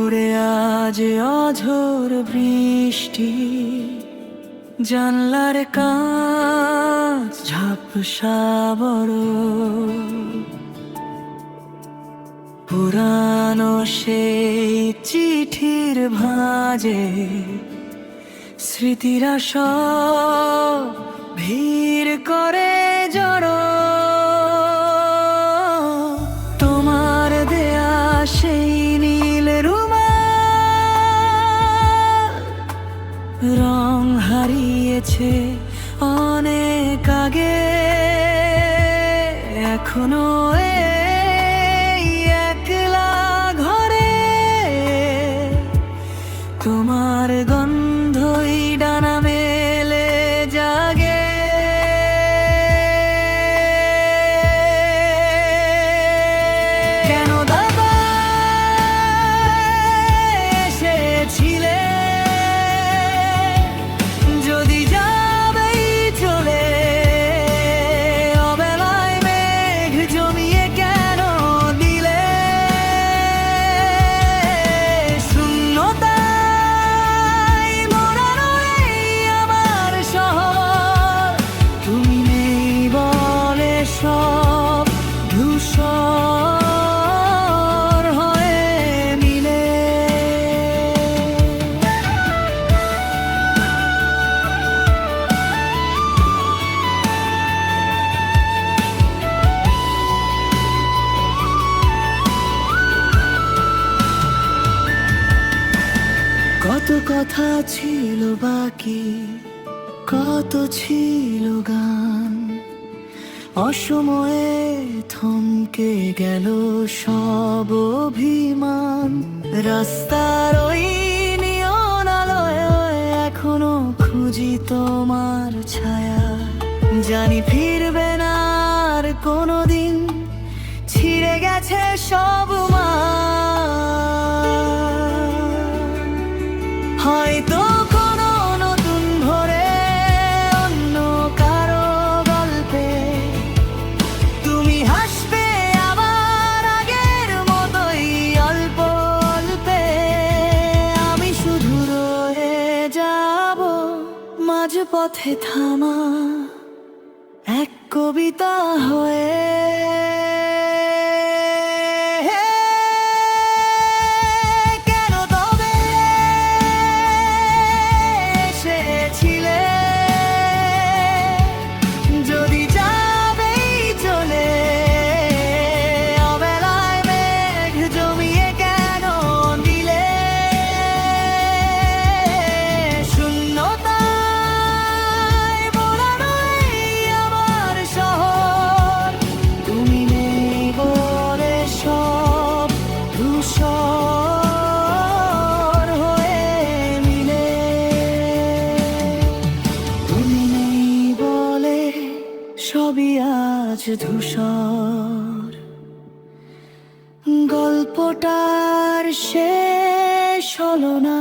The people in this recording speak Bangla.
দুপুরে আজ অঝোর বৃষ্টি, জানলার কাঁচ ঝাপসা বড়। পুরানো সেই চিঠির ভাঁজে স্মৃতিরা সব ভিড় করে জড়ো। তোমার দেয়া সেই নীল রুমাল রং হারিয়েছে অনেক আগে, এখনো এই একলা ঘরে তোমার গন্ধই ডানা মেলে জাগে। কেন দাবায় এসেছিলে, যদি যাবেই চলে অবেলায় মেঘ জমিয়ে কেন দিলে। শূন্যতায় মোড়ানো এই আমার শহর, তুমি নেই বলে সব ধূসর হয়ে মিলে। কত কথা ছিল বাকি, কত ছিল গান, অসময়ে থমকে গেল সব অভিমান। রাস্তার ওই নিয়ন আলোয় এখনো খুঁজি তোমার ছায়া, জানি ফিরবে না আর কোনোদিন, ছিঁড়ে গেছে সব মান। হয়তো কোনো নতুন ভোরে অন্য কারো গল্পে তুমি হাসবে আবার আগের মতোই অল্প অল্পে। আমি শুধু রয়ে যাব মাঝপথে থামা এক কবিতা হয়ে। কেন তবে এসেছিলে, যদি যাবেই চলে অবেলায় মেঘ জমিয়ে কেন দিলে। শূন্যতায় মোড়ানো এই আমার শহর, তুমি নেই বলে সব ধূসর হয়ে মিলে। তুমি নেই বলে সবই আজ ধূসর। গল্পটার শেষ হলো না।